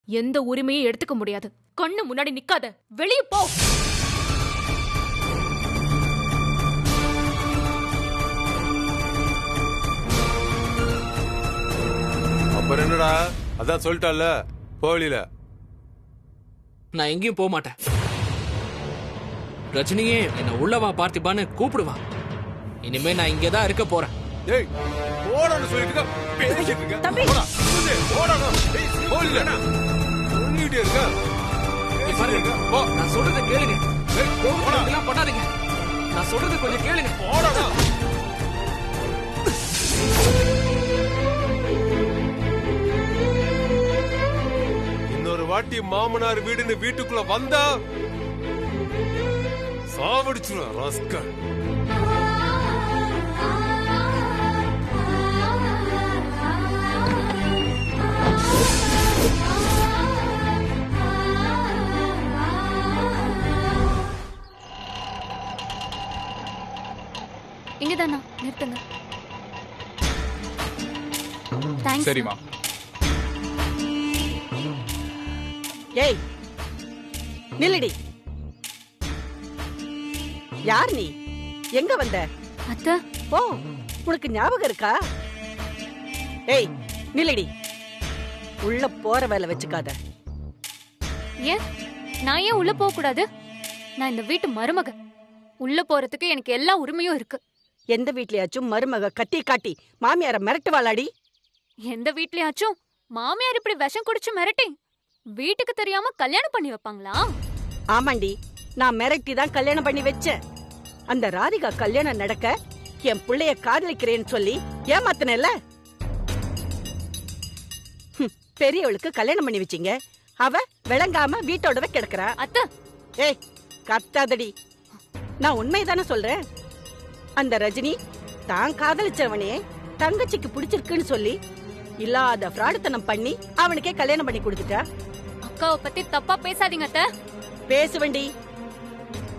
எந்த உரிமையும் எடுத்துக்க முடியாது. கண்ணு முன்னாடி நிக்காத, வெளிய போ. அப்புறம் என்னடா, அதான் சொல்லிட்டால போலில. நான் எங்கேயும் போக மாட்டேன். ரஜினியே என்ன உள்ளவா பார்த்திபான்னு கூப்பிடுவான். இனிமே நான் இங்கதான் இருக்க போறேன். டேய் ஓடணும் சொல்லிட்டு பேசிட்டு இருக்க. தம்பி ஓடணும். டேய் போலில சொல்லிட்டே இருக்க. போ, நான் சொல்றத கேளுங்க. இதெல்லாம் பண்ணாதீங்க. நான் சொல்றத கொஞ்சம் கேளுங்க. ஓடணும். இன்னொரு வாட்டி மாமனார் வீடுன்னு வீட்டுக்குள்ள வந்தா சாவடிச்சுருவேன் ராஸ்கல். இங்கதானா நிறுத்துங்க. சரிமா. ஏய் நில்லடி. யார் நீ? எங்க வந்த? அத்தை, ஓ உனக்கு ஞாபகம் இருக்கா? ஏய் நில்லடி. உள்ள போற வேலை வச்சுக்காத. ஏன் நான் ஏன் உள்ள போக கூடாது? நான் இந்த வீட்டு மருமக. உள்ள போறதுக்கு எனக்கு எல்லா உரிமையும் இருக்கு. எந்த வீட்லயாச்சும் மருமக கத்தி காட்டி மாமியார மிரட்டுவாளாடி? எந்த வீட்லயாச்சும் மாமியார் இப்படி விஷம் குடிச்சு மிரட்டி வீட்டுக்கு தெரியாம கல்யாணம் பண்ணி வைப்பாங்களா? ஆமாண்டி, நான் மிரட்டி தான் கல்யாணம் பண்ணி வச்சேன். அந்த ராதிகா கல்யாணம் நடக்க என் பிள்ளைய காதலிக்கிறேன்னு சொல்லி ஏமாத்தினல. பெரியவளுக்கு கல்யாணம் பண்ணி வச்சீங்க. அவ விளங்காம வீட்டோடவே கிடக்குறா. அத்தை, ஏய் கத்தாதடி. நான் உண்மைதானே சொல்றேன். அந்த ரஜினி தான் காதலிச்சவனே தங்கச்சிக்கு பிடிச்சிருக்குன்னு சொல்லி இல்லாத ஃப்ராடுத்தனம் பண்ணி அவனுக்கே கல்யாணம் பண்ணி கொடுத்துட்டா. அக்காவை பத்தி தப்பா பேசாதீங்க அத்தை. பேசுவண்டி.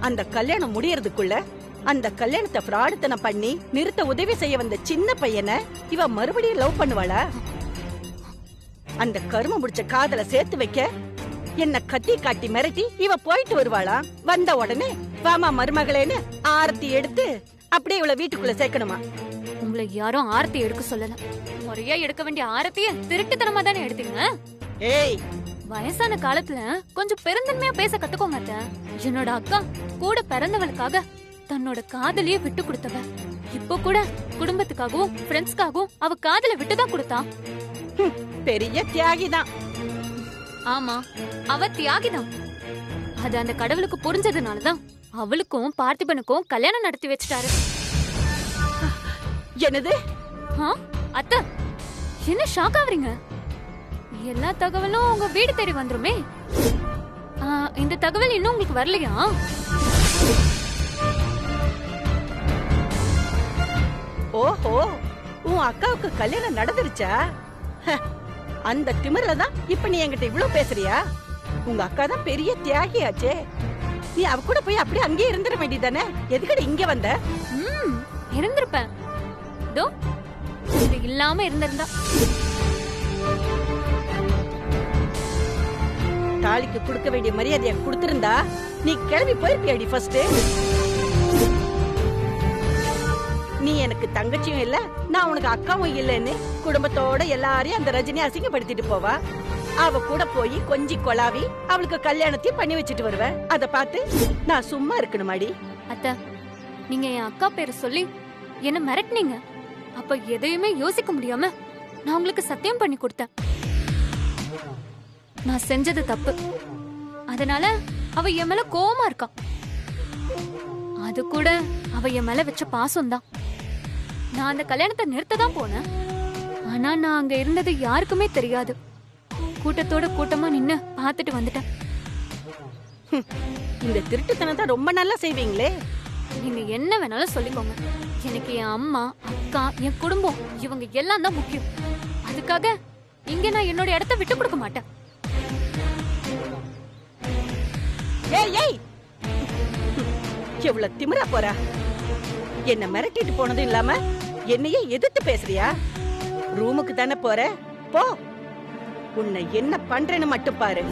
அந்த கல்யாணம் முடியறதுக்குள்ள அந்த கல்யாணத்தை ஃப்ராடுத்தனம் பண்ணி நிறுத்த உதவி செய்ய வந்த சின்ன பையனை இவ மறுபடியும் லவ் பண்ணுவாளா? அந்த கரும முடிச்ச காதல சேர்த்து வைக்க என்ன கத்தி காட்டி மிரட்டி இவ போயிட்டு வருவாளா? வந்த உடனே வாமா மருமகளேன்னு ஆரத்தி எடுத்து அப்படியே இவள வீட்டுக்குள்ள சேர்க்கணுமா? உங்களை யாரும் ஆரத்தி எடுக்க சொல்லல. முறையா எடுக்க வேண்டிய ஆரத்திய திருட்டுத்தனமா தானே எடுத்தீங்க. ஏய் வயசான காலத்துல கொஞ்சம் பெருந்தன்மையா பேச கத்துக்கோங்க அத்தை. என்னோட அக்கா கூட பிறந்தவளுக்காக தன்னோட காதலியே விட்டு கொடுத்தவ. இப்ப கூட குடும்பத்துக்காகவும் ஃப்ரெண்ட்ஸ்க்காகவும் அவ காதல விட்டுதான் கொடுத்தா. பெரிய தியாகிதான். ஆமா, அவ தியாகிதான். அது அந்த கடவுளுக்கு புரிஞ்சதுனாலதான் அவளுக்கும் பார்த்திபனுக்கும் கல்யாணம் நடத்தி வச்சிட்டாரு. என்னது? அத்தை, என்ன ஷாக் ஆவறீங்க? எல்லா தகவலும் உங்க வீடு தேடி வந்துருமே. இந்த தகவல் இன்னும் உங்களுக்கு வரலையா? ஓஹோ, உன் அக்காவுக்கு கல்யாணம் நடந்துருச்சா? அந்த திமிர்ல தான் இப்ப நீ என்கிட்ட இவ்ளோ பேசுறியா? உங்க அக்கா தான் பெரிய தியாகியாச்சே. நீ அவ கூட போய் அப்படியே அங்கேயே இருந்துட வேண்டியதானே? எதுக்கடி இங்க வந்த? இருந்திருப்பேன். இதோ இது இல்லாம இருந்திருந்தா. தாலிக்கு கொடுக்க வேண்டிய மரியாதையை கொடுத்திருந்தா நீ கிளம்பி போயிருப்பியாடி ஃபர்ஸ்ட். நீ எனக்கு தங்கச்சியும் இல்ல, நான் உனக்கு அக்காவும் இல்லன்னு குடும்பத்தோட எல்லாரையும் அந்த ரஜினி அசிங்கப்படுத்திட்டு போவா. அவ கூட போய் கொஞ்சி கொலாவி அவளுக்கு கல்யாணத்தையும் பண்ணி வச்சுட்டு வருவேன். அத பார்த்து நான் சும்மா இருக்கணுமாடி? அத்தை, நீங்க என் அக்கா பேரை சொல்லி என்ன மிரட்டினீங்க. அப்ப எதையுமே யோசிக்க முடியாம நான் உங்களுக்கு சத்தியம் பண்ணி கொடுத்தேன். நான் செஞ்சது தப்பு. அதனால அவ என் மேல கோவமா இருக்கா. அது கூட அவ என் மேல வச்ச பாசம் தான். நான் அந்த கல்யாணத்தை நிறுத்ததான் போனேன். ஆனா நான் அங்க இருந்தது யாருக்குமே தெரியாது. கூட்டத்தோட கூட்டமா நின்னு பாத்துட்டு வந்துட்டேன். இந்த திருட்டுத்தனத்தை ரொம்ப நல்லா செய்வீங்களே. நீங்க என்ன வேணாலும் சொல்லிக்கோங்க. எனக்கு என் அம்மா, அக்கா, என் குடும்பம் இவங்க எல்லாம் தான் முக்கியம். அதுக்காக இங்க நான் என்னோட இடத்த விட்டு கொடுக்க மாட்டேன். ஏய் ஏய், எவ்வளவு திமிரா போறா? என்ன மிரட்டிட்டு போனதும் இல்லாம என்னையே எதிர்த்து பேசுறியா? ரூமுக்கு தானே போற, போ. உன்னை என்ன பண்றேன்னு மட்டும் பாரு.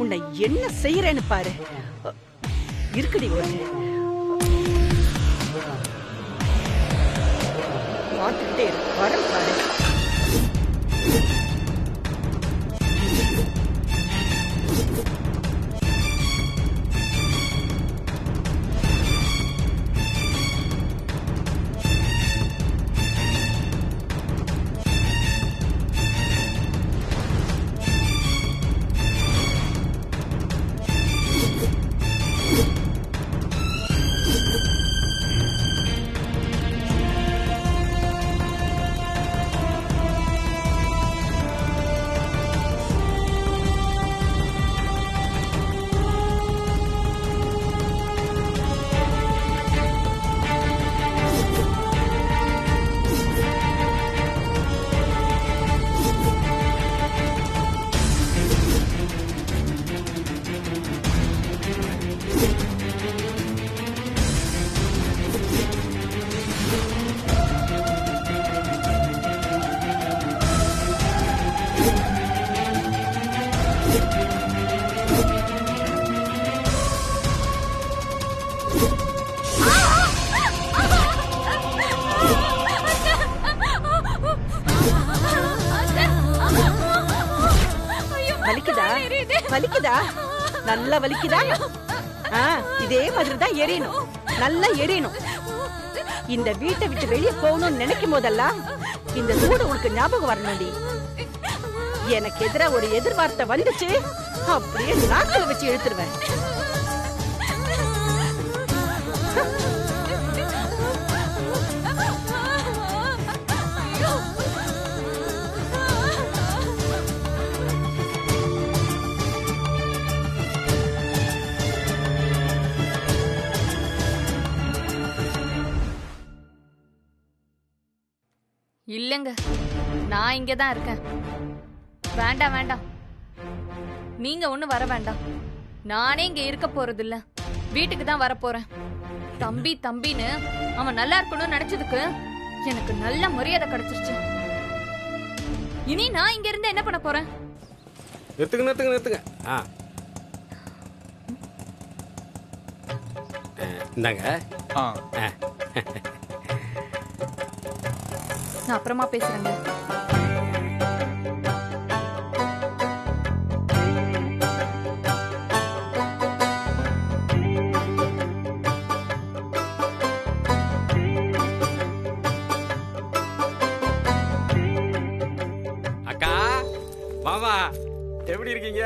உன்னை என்ன செய்யறேன்னு பாரு. இருக்குடி ஒண்ணு பார்த்துக்கிட்டே வரம் பாரு. வலிக்குதா? நல்லா வலிக்குதா? இதே மாதிரிதான் எரியணும், நல்லா எரியணும். இந்த வீட்டை விட்டு வெளியே போகணும்னு நினைக்கும் போதெல்லாம் இந்த சூடு உனக்கு ஞாபகம் வரணும்டி. எனக்கு எதிரா ஒரு எதிர்வார்த்தை வந்துச்சு, அப்படியே நாக்கில வச்சு இழுத்துருவேன். இல்லங்க, நான் இங்கதான் இருக்கேன். வேண்டாம் வேண்டாம், நீங்க ஒண்ணு வர வேண்டாம். நானே இங்க இருக்க போறது இல்ல, வீட்டுக்கு தான் வர போறேன். தம்பி தம்பின்னு அவன் நல்லா இருக்கணும்னு நினைச்சதுக்கு எனக்கு நல்ல மரியாதை கிடைச்சிருச்சு. இனி நான் இங்க இருந்து என்ன பண்ண போறேன்? நிறுத்துங்க நிறுத்துங்க நிறுத்துங்க. இந்தாங்க. நான் அப்புறமா பேசுறேங்க. அக்கா, மாமா, எப்படி இருக்கீங்க?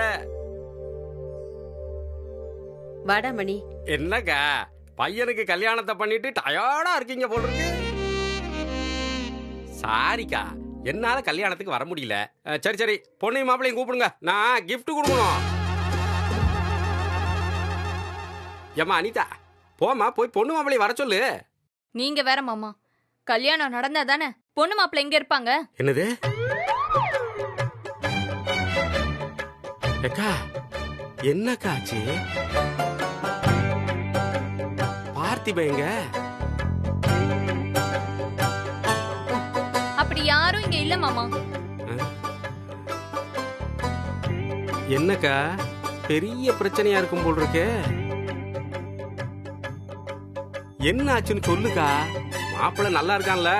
வாடா மணி. என்னக்கா, பையனுக்கு கல்யாணத்தை பண்ணிட்டு டயர்டா இருக்கீங்க போல இருக்கு. சாரிக்கா, என்னால கல்யாணத்துக்கு வர முடியல. சரி சரி, பொண்ணையும் மாப்பிள்ளையும் கூப்பிடுங்க, நான் கிஃப்ட் கொடுக்கணும். ஏம்மா அனிதா, போமா போய் பொண்ணு மாப்பிள்ளையும் வர சொல்லு. நீங்க வேற மாமா, கல்யாணம் நடந்தா தானே பொண்ணு மாப்பிள்ளை எங்க இருப்பாங்க? என்னது? அக்கா, என்னக்கா ஆச்சு? பார்த்திபங்க அப்படி யாரும் இங்க இல்ல மாமா. என்னக்கா, பெரிய பிரச்சனையா இருக்கும் போல் இருக்கு. என்ன ஆச்சுன்னு சொல்லுக்கா. மாப்பிள்ளை நல்லா இருக்கான்ல?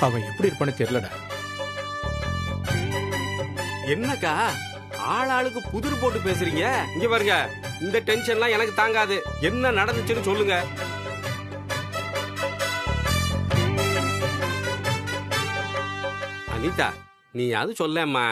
அவன் எப்படி இருப்பான்னு தெரியலடா. என்னக்கா, ஆளாளுக்கு புதிர் போட்டு பேசுறீங்க? இங்க பாருங்க, இந்த டென்ஷன்லாம் எனக்கு தாங்காது. என்ன நடந்துச்சுன்னு சொல்லுங்க. அனிதா, நீ அது சொல்லம்மா.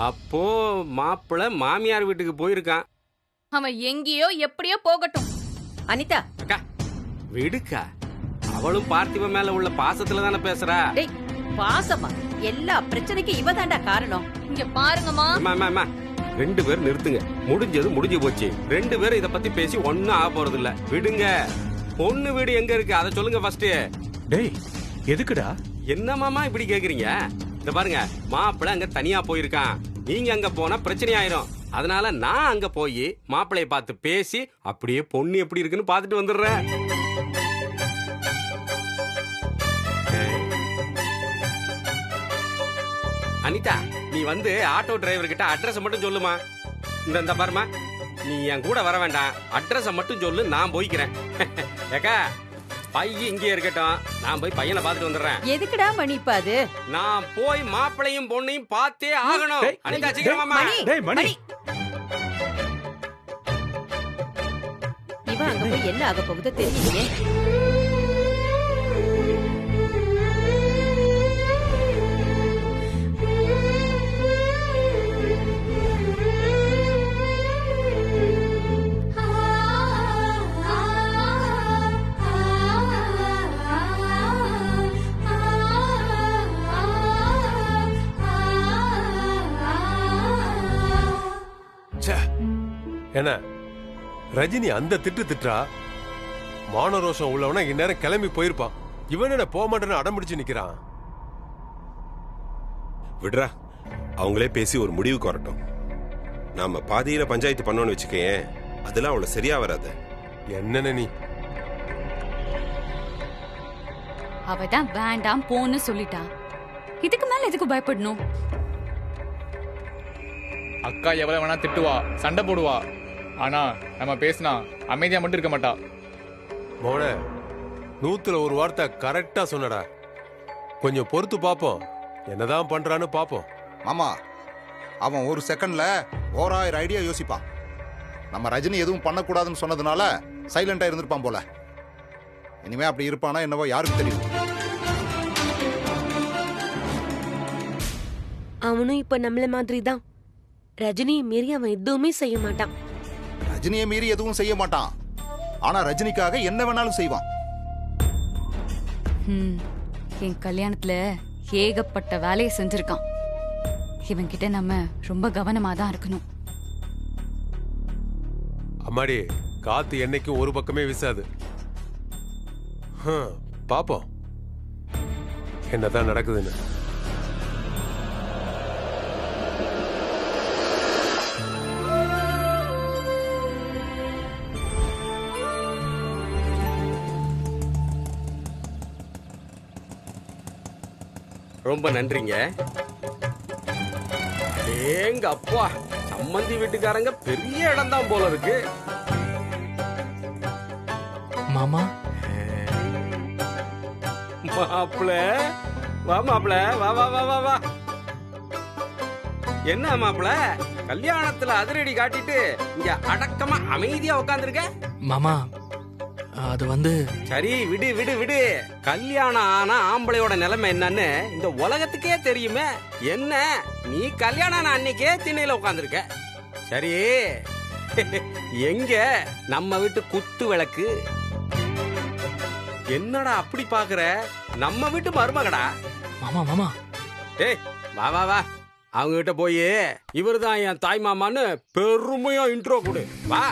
அப்போ மாப்பிள்ளை மாமியார் வீட்டுக்கு போயிருக்கான். அவன் எங்கேயோ எப்படியோ போகட்டும். அனிதா, அக்கா விடுக்கா, அவளும் பார்த்திப மேல உள்ள பாசத்துல தானே பேசுறா. டேய் பாசமா? எல்லா பிரச்சனைக்கும் இவ தாண்டா காரணம். இங்க பாருங்கம்மா, அம்மா, அம்மா, அம்மா, 2 பேரும் நிறுத்துங்க. முடிஞ்சது முடிஞ்சு போச்சு. 2 பேரும் இத பத்தி பேசி ஒன்னும் ஆக போறது இல்ல. விடுங்க. பொண்ணு வீடு எங்க இருக்கு அதை சொல்லுங்க ஃபர்ஸ்ட். டேய் எதுக்குடா? என்ன மாமா இப்படி கேக்குறீங்க? இந்த பாருங்க, மாப்பிள்ளை அங்க தனியா போயிருக்கான். நீங்க அங்க போனா பிரச்சனை ஆயிரும். அதனால நான் அங்க போய் மாப்பிள்ளைய பார்த்து பேசி அப்படியே பொண்ணு எப்படி இருக்குன்னு பார்த்துட்டு வந்துடுறேன். அனிதா, நீ வந்து ஆட்டோ டிரைவர் கிட்ட அட்ரஸ் மட்டும் சொல்லுமா. இந்த பாருமா, நீ என் கூட வர வேண்டாம். அட்ரஸ் மட்டும் சொல்லு, நான் போய்க்கிறேன். ஏக்கா, பையன் இங்கே இருக்கட்டும், நான் போய் பையனை பார்த்துட்டு வந்துடுறேன். எதுக்குடா மணிப்பாது? நான் போய் மாப்பிளையும் பொண்ணையும் பார்த்தே ஆகணும். டேய், அனிதா சீக்கிரமாமா. டேய் மணி, இவன் அங்க போய் என்ன ஆக போகுதோ தெரியலையே. என்ன ரஜினி அந்த திட்டுறா? மானரோஷம் உள்ளவனா இந்நேரம் கிளம்பி போயிருப்பான். இவன் என்ன போக மாட்டேன்னு அடம்பிடிச்சு நிக்கிறான். விடுறா, அவங்களே பேசி ஒரு முடிவுக்கு வரட்டும். நாம பாதியில பஞ்சாயத்து பண்ணோன்னு வச்சுக்கேன், அதெல்லாம் அவ்வளவு சரியா வராது. என்னன்னு நீ? அவதான் வேண்டாம் போன்னு சொல்லிட்டா. இதுக்கு மேல எதுக்கு பயப்படணும்? அக்கா எவ்வளவு வேணா திட்டுவா, சண்டை போடுவா. ஆனா நம்ம பேசினா அமைதியா மட்டும் இருக்க மாட்டா. மோன 100ல 1 வார்த்தை கரெக்டா சொன்னடா. கொஞ்சம் பொறுத்து பாப்போம், என்னதான் பண்றான்னு பாப்போம். மாமா, அவன் ஒரு செகண்ட்ல 1000 ஐடியா யோசிப்பான். நம்ம ரஜினி எதுவும் பண்ணக்கூடாதுன்னு சொன்னதுனால சைலண்டா இருந்திருப்பான் போல. இனிமே அப்படி இருப்பானா என்னவோ யாருக்கு தெரியும். அவனும் இப்ப நம்மள மாதிரி தான். ரஜினியை மீறி அவன் எதுவுமே செய்ய மாட்டான். ரஜினியை மீறி எதுவும் செய்ய மாட்டான். ஆனா ரஜினிக்காக என்ன வேணாலும் செய்வான். என் கல்யாணத்துல ஏகப்பட்ட வேலையை செஞ்சிருக்கான். இவன்கிட்ட நம்ம ரொம்ப கவனமா தான் இருக்கணும். அம்மாடி, காத்து என்னைக்கும் ஒரு பக்கமே வீசாது. பாப்போம் என்னதான் நடக்குதுன்னு. ரொம்ப நன்றிங்க. எங்க அப்பா, சம்மந்தி வீட்டுக்காரங்க பெரிய இடம் தான் போல இருக்கு. மாமா, மாப்பிள வா, மாப்பிள வா வா வா வா வா. என்ன மாப்பிள, கல்யாணத்துல அதிரடி காட்டிட்டு இங்க அடக்கமா அமைதியா உட்காந்துருக்க? மாமா, அது வந்து சரி விடு விடு விடு. கல்யாணம் ஆனா ஆம்பளையோட நிலைமை என்னன்னு இந்த உலகத்துக்கே தெரியுமே. என்ன நீ கல்யாணம் ஆன அன்னைக்கே திண்ணையில உட்காந்துருக்க. சரி, எங்க நம்ம வீட்டு குத்து விளக்கு? என்னடா அப்படி பாக்குற? நம்ம வீட்டு மருமகடா. மாமா மாமா, ஏய் வா வா வா, அவங்க கிட்ட போய் இவர்தான் என் தாய் மாமான்னு பெருமையா இன்ட்ரோ கொடு. வா.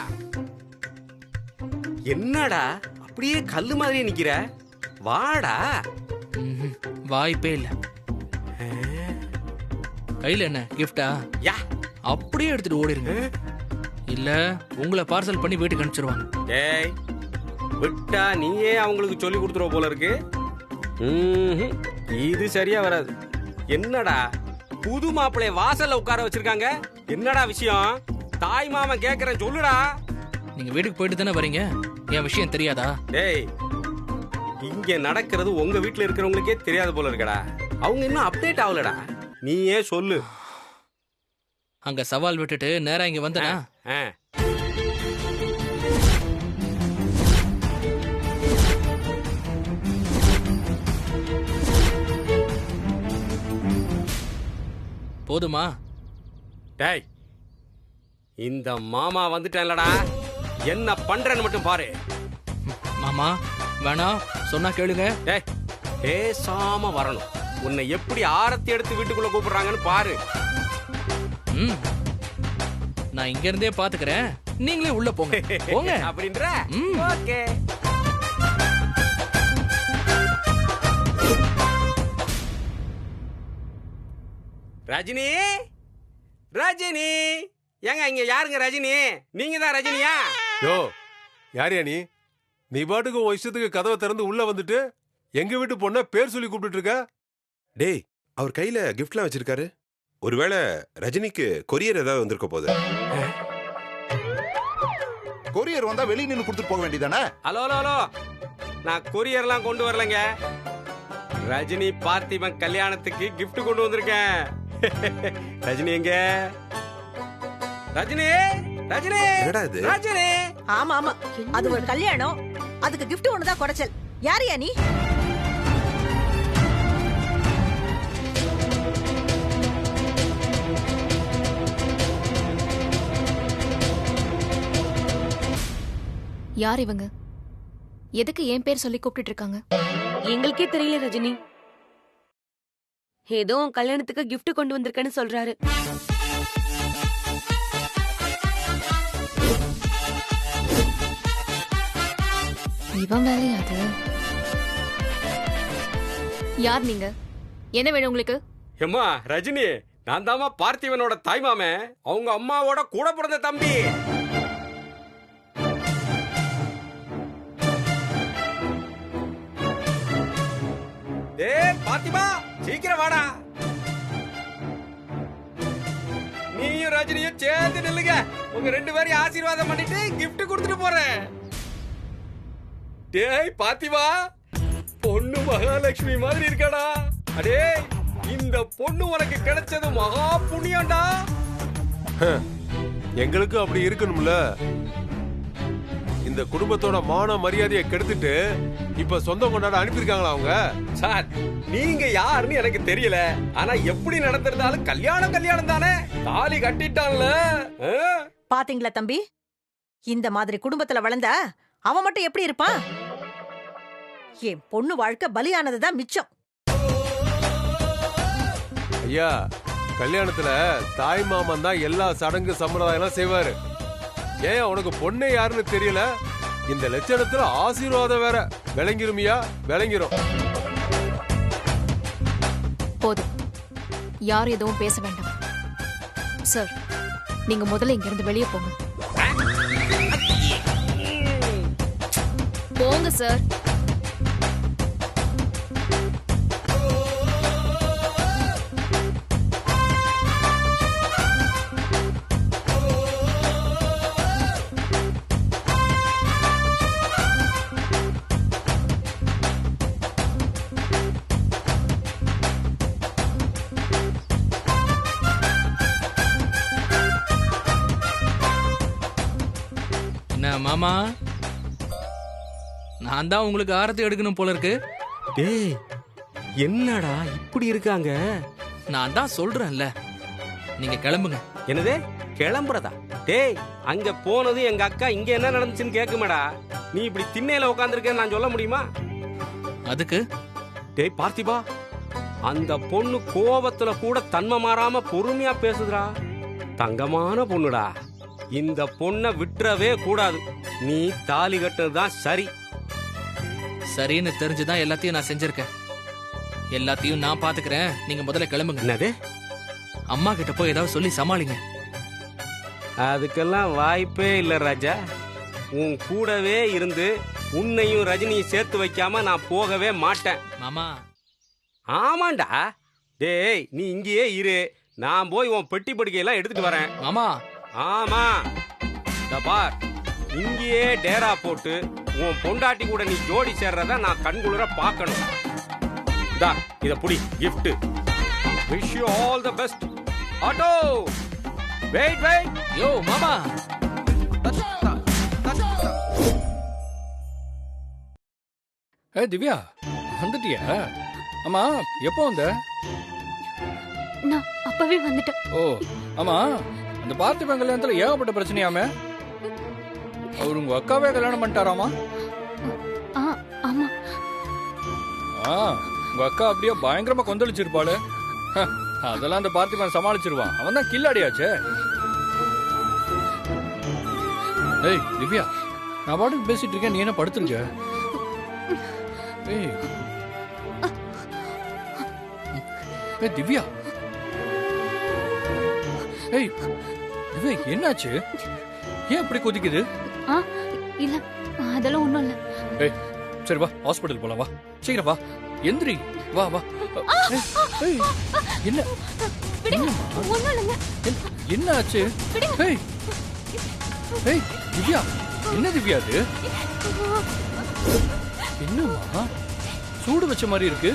என்னடா அப்படியே கல்லு மாதிரி நிக்கிற? வாடா. வாய்ப்பே இல்ல. கையில என்ன கிஃப்டா? யா, அப்படியே எடுத்துட்டு ஓடிருங்க. இல்ல உங்களை பார்சல் பண்ணி வீட்டுக்கு அனுப்பிச்சிருவாங்க. டேய், விட்டா நீயே அவங்களுக்கு சொல்லி கொடுத்துருவ போல இருக்கு. இது சரியா வராது. என்னடா புது மாப்பிள்ளைய வாசல்ல உட்கார வச்சிருக்காங்க? என்னடா விஷயம்? தாய் மாமன் கேக்குறேன், சொல்லுடா. நீங்க வீட்டுக்கு போயிட்டு தானே வரீங்க, என் விஷயம் தெரியாதா? டேய், இங்க நடக்கிறது உங்க வீட்டுல இருக்கிறவங்களுக்கே தெரியாது போல இருக்கடா. அவங்க இன்னும் அப்டேட் ஆகலடா. நீயே சொல்லு. அங்க சவால் விட்டுட்டு நேரா இங்க வந்தனா? போதுமா? டேய் இந்த மாமா வந்துட்டேன்லடா, என்ன பண்றேன்னு மட்டும் பாரு. மாமா வேணாம், சொன்னா கேளுங்க. டேய் பேசாம வரணும். உன்னை எப்படி ஆரத்தி எடுத்து வீட்டுக்குள்ள கூப்பிடுறாங்கன்னு பாரு. ம், நான் இங்க இருந்தே பாத்துக்கிறேன், நீங்களே உள்ள போங்க. போங்க அப்படின்ற. ம். ஓகே. ரஜினி, ரஜினி, ஏங்க இங்க யாருங்க ரஜினி? நீங்க தான் ரஜினியா? யோ யாரியா நீ? நீ பாட்டுக்கு உன் இஷ்டத்துக்கு கதவை திறந்து உள்ள வந்துட்டு எங்க வீட்டு பொண்ண பேர் சொல்லி கூப்பிட்டு இருக்க. டேய், அவர் கையில கிஃப்ட்லாம் வச்சிருக்காரு. ஒருவேளை ரஜினிக்கு கொரியர் ஏதாவது வந்திருக்க போகுது. கொரியர் வந்தா வெளியே நின்று கொடுத்துட்டு போக வேண்டியதானே? ஹலோ ஹலோ ஹலோ, நான் கொரியர்லாம் கொண்டு வரலங்க. ரஜினி பார்த்திபன் கல்யாணத்துக்கு கிஃப்ட் கொண்டு வந்திருக்கேன். ரஜினி எங்க? ரஜினி, ரஜினி, என்னடா இது? ரஜினி. ஆமா ஆமா, அது ஒரு கல்யாணம், அதுக்கு கிஃப்ட் ஒண்ணுதான் குறைச்சல். யாரையா நீ? யார் இவங்க? எதுக்கு என் பேர் சொல்லி கூப்பிட்டு இருக்காங்க? எங்களுக்கே தெரியல ரஜினி. ஏதோ உன் கல்யாணத்துக்கு gift கொண்டு வந்திருக்கேன்னு சொல்றாரு. இவன் வேலையா அது? யார் நீங்க? என்ன வேணும் உங்களுக்கு? ஏம்மா ரஜினி, நான் தாமா பார்த்திபனோட தாய்மாமே, அவங்க அம்மாவோட கூட பிறந்த தம்பி. டேய் பார்த்திபா, சீக்கிரம் வாடா. நீயும் ரஜினியும் சேர்ந்து நில்லுங்க. உங்க ரெண்டு பேரையும் ஆசீர்வாதம் பண்ணிட்டு gift கொடுத்துட்டு போறேன். டேய் பார்த்திபா, பொண்ணு மகாலட்சுமி மாதிரி இருக்கடா. அடே, இந்த பொண்ணு உனக்கு கிடைச்சது மகா புண்ணியம்டா. எங்களுக்கு அப்படி இருக்கணும்ல. இந்த குடும்பத்தோட மான மரியாதையை கெடுத்துட்டு இப்ப சொந்தம் கொண்டாட அனுப்பியிருக்காங்களா அவங்க? சார், நீங்க யாருன்னு எனக்கு தெரியல, ஆனா எப்படி நடந்திருந்தாலும் கல்யாணம் கல்யாணம் தானே. தாலி கட்டிட்டான்ல. பாத்தீங்களா தம்பி, இந்த மாதிரி குடும்பத்துல வளர்ந்தா அவன் மட்டும் எப்படி இருப்பான்? என் பொண்ணு வாழ்க்கை பலியானதுதான் மிச்சம். ஐயா, கல்யாணத்துல தாய் மாமன் தான் எல்லா சடங்கு சம்பிரதாயம் செய்வாரு. ஏன் உனக்கு பொண்ணே யாருன்னு தெரியல? இந்த லட்சணத்துல ஆசீர்வாதம் வேற. விளங்கிருமியா? விளங்கிரும். போதும், யாரும் எதுவும் பேச வேண்டாம். சார், நீங்க முதல்ல இங்க இருந்து வெளியே போங்க. போங்க சார். என்ன மாமா, நான் தான் உங்களுக்கு ஆரத்தி எடுக்கணும் போல இருக்கு. டேய், என்னடா இப்படி இருக்காங்க? நான் தான் சொல்றேன்ல, நீங்க கிளம்புங்க. என்னது கிளம்புறதா? டேய், அங்க போனது எங்க அக்கா இங்க என்ன நடந்துச்சுன்னு கேக்குமேடா. நீ இப்படி திண்ணையில உட்காந்துருக்கேன்னு நான் சொல்ல முடியுமா? அதுக்கு டேய் பார்த்திபா, அந்த பொண்ணு கோபத்துல கூட தன்மை மாறாம பொறுமையா பேசுதுடா. தங்கமான பொண்ணுடா. இந்த பொண்ணை விட்டுறவே கூடாது. நீ தாலி கட்டுறதுதான் சரி. சரின்னு தெரிஞ்சுதான் எல்லாத்தையும் நான் செஞ்சிருக்கேன். எல்லாத்தையும் நான் பாத்துக்கிறேன், நீங்க முதல்ல கிளம்புங்க. என்னது? அம்மா கிட்ட போய் ஏதாவது சொல்லி சமாளிங்க. அதுக்கெல்லாம் வாய்ப்பே இல்ல ராஜா. உன் கூடவே இருந்து உன்னையும் ரஜினியும் சேர்த்து வைக்காம நான் போகவே மாட்டேன். மாமா. ஆமாண்டா. டேய், நீ இங்கேயே இரு, நான் போய் உன் பெட்டி படுக்கையெல்லாம் எடுத்துட்டு வரேன். மாமா. ஆமா, பார், இங்கேயே டேரா போட்டு உன் பொண்டாட்டி கூட நீ ஜோடி சேர்றத நான் கண்குளிர பார்க்கணும். இத புடி, gift. Wish you all the best. Auto, wait wait. யோ மாமா. திவ்யா, வந்துட்டியா? ஆமா, எப்போ வந்த? நான் அப்பவே வந்துட்டேன். ஓ ஆமா, அந்த பார்த்திபன் கல்யாணத்துல ஏகப்பட்ட பிரச்சனையாமே. அவர் உங்க அக்காவே கல்யாணம் பண்ணிட்டாராமா? ஆ, ஆமா. உங்க அக்கா அப்படியே பயங்கரமா கொந்தளிச்சிருப்பாளு. அதெல்லாம் அந்த பார்த்திபன் சமாளிச்சிருவான். அவன் தான் கில்லாடியாச்சே. ஏய் திவ்யா, நான் பாட்டுக்கு பேசிட்டு இருக்கேன், நீ என்ன படுத்துருக்க? ஏய் ஏய் திவ்யா, ஏய் திவ்யா என்னாச்சு? ஏன் அப்படி கொதிக்குது? இல்ல, அதெல்லாம் ஒண்ணும் இல்ல. ஏய் சரி வா, ஹாஸ்பிடல் போலாம், வா சீக்கிரம் வா, எந்திரி, வா வா. ஏய் என்ன ஒண்ணும் இல்லைங்க. என்ன ஆச்சு? ஏய் ஏய் திவ்யா, என்ன திவ்யா அது? என்னம்மா சூடு வச்ச மாதிரி இருக்கு?